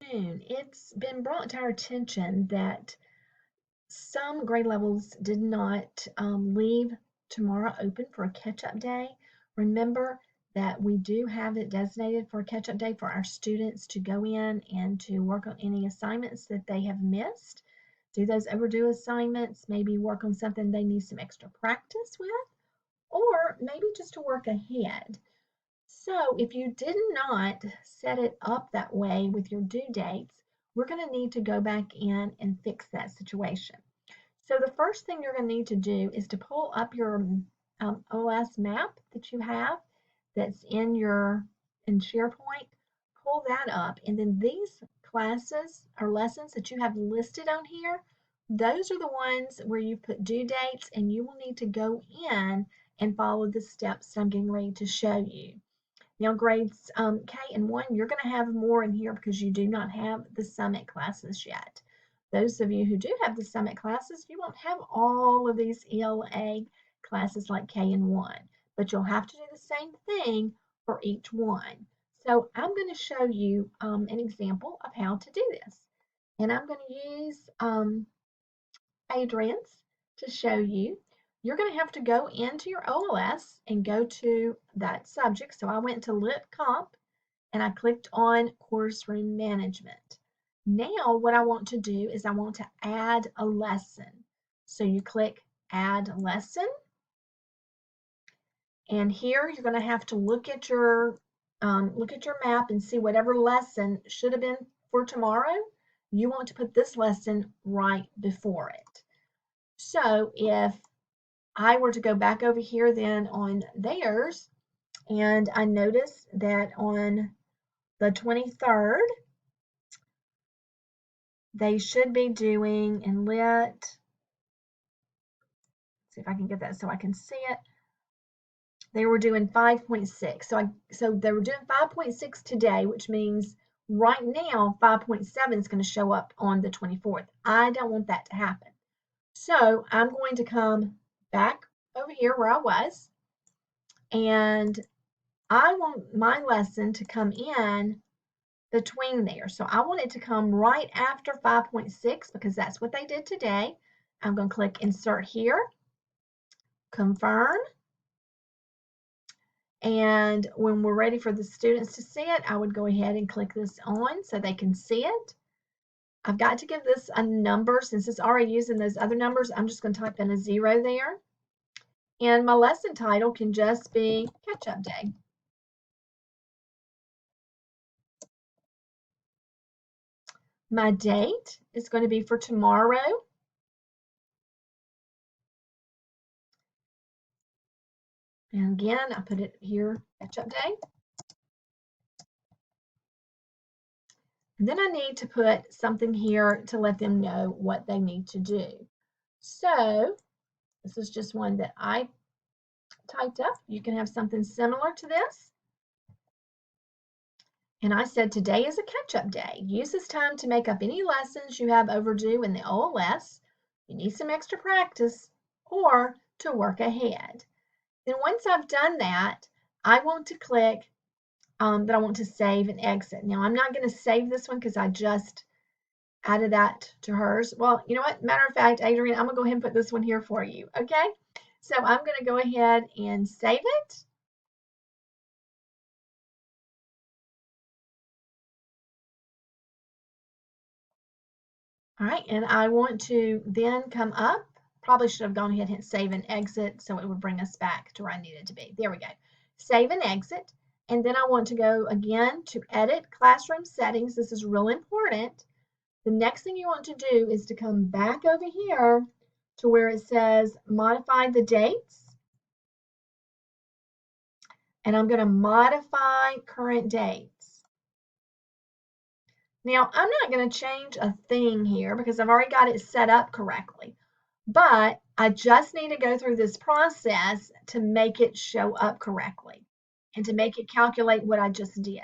afternoon. It's been brought to our attention that some grade levels did not leave tomorrow open for a catch-up day. Remember that we do have it designated for a catch-up day for our students to go in and to work on any assignments that they have missed. Do those overdue assignments, maybe work on something they need some extra practice with, or maybe just to work ahead. So if you did not set it up that way with your due dates, we're going to need to go back in and fix that situation. So the first thing you're going to need to do is to pull up your OS map that you have that's in SharePoint. Pull that up, and then these classes or lessons that you have listed on here, those are the ones where you put due dates, and you will need to go in and follow the steps I'm getting ready to show you. Now, grades K and 1, you're going to have more in here because you do not have the summit classes yet. Those of you who do have the summit classes, you won't have all of these ELA classes like K and 1, but you'll have to do the same thing for each one. So I'm going to show you an example of how to do this. And I'm going to use Adrian's to show you. You're going to have to go into your OLS and go to that subject. So I went to Lit Comp and I clicked on Course Room Management. Now what I want to do is I want to add a lesson. So you click Add Lesson. And here you're going to have to look at your map and see whatever lesson should have been for tomorrow. You want to put this lesson right before it. So if I were to go back over here then on theirs, and I notice that on the 23rd, they should be doing in Lit, see if I can get that so I can see it. They were doing 5.6. So they were doing 5.6 today, which means right now 5.7 is going to show up on the 24th. I don't want that to happen. So I'm going to come back over here where I was, and I want my lesson to come in between there. So I want it to come right after 5.6 because that's what they did today. I'm going to click Insert here, Confirm, and when we're ready for the students to see it, I would go ahead and click this on so they can see it. I've got to give this a number. Since it's already using those other numbers, I'm just going to type in a 0 there. And my lesson title can just be Catch-Up Day. My date is going to be for tomorrow. And again, I put it here, Catch-Up Day. And then I need to put something here to let them know what they need to do. So this is just one that I typed up. You can have something similar to this. And I said today is a catch-up day. Use this time to make up any lessons you have overdue in the OLS. You need some extra practice or to work ahead. Then once I've done that, I want to click that I want to save and exit. Now I'm not going to save this one because I just added that to hers. Well, you know what? Matter of fact, Adrian, I'm going to go ahead and put this one here for you. Okay? So I'm going to go ahead and save it. All right, and I want to then come up. Probably should have gone ahead and hit save and exit so it would bring us back to where I needed to be. There we go. Save and exit. And then I want to go again to edit classroom settings. This is real important. The next thing you want to do is to come back over here to where it says modify the dates. And I'm going to modify current dates. Now, I'm not going to change a thing here because I've already got it set up correctly. But I just need to go through this process to make it show up correctly and to make it calculate what I just did.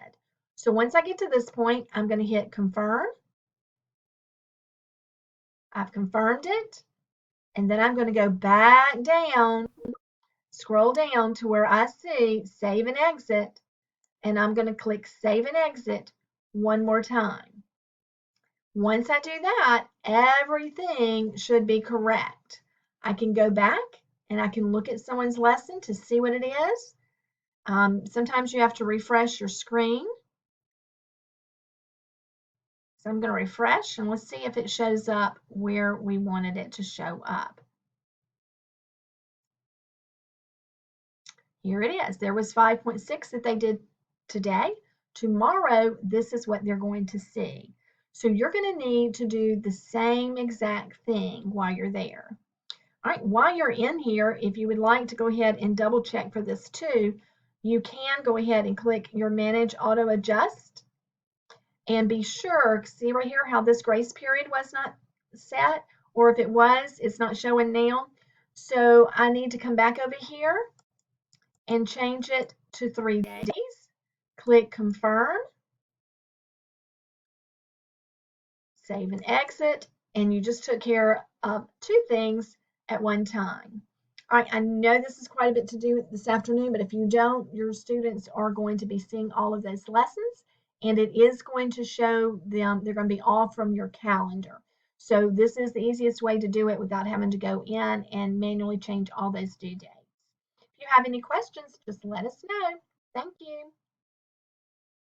So once I get to this point, I'm going to hit confirm. I've confirmed it. And then I'm going to go back down, scroll down to where I see save and exit. And I'm going to click save and exit one more time. Once I do that, everything should be correct. I can go back and I can look at someone's lesson to see what it is. Sometimes you have to refresh your screen. So I'm going to refresh and let's see if it shows up where we wanted it to show up. Here it is. There was 5.6 that they did today. Tomorrow, this is what they're going to see. So you're going to need to do the same exact thing while you're there. All right, while you're in here, if you would like to go ahead and double check for this too, you can go ahead and click your Manage Auto Adjust and be sure, see right here how this grace period was not set, or if it was, it's not showing now. So I need to come back over here and change it to 3 days. Click Confirm, save and exit, and you just took care of 2 things at one time. All right, I know this is quite a bit to do this afternoon, but if you don't, your students are going to be seeing all of those lessons, and it is going to show them, they're going to be off from your calendar. So this is the easiest way to do it without having to go in and manually change all those due dates. If you have any questions, just let us know. Thank you.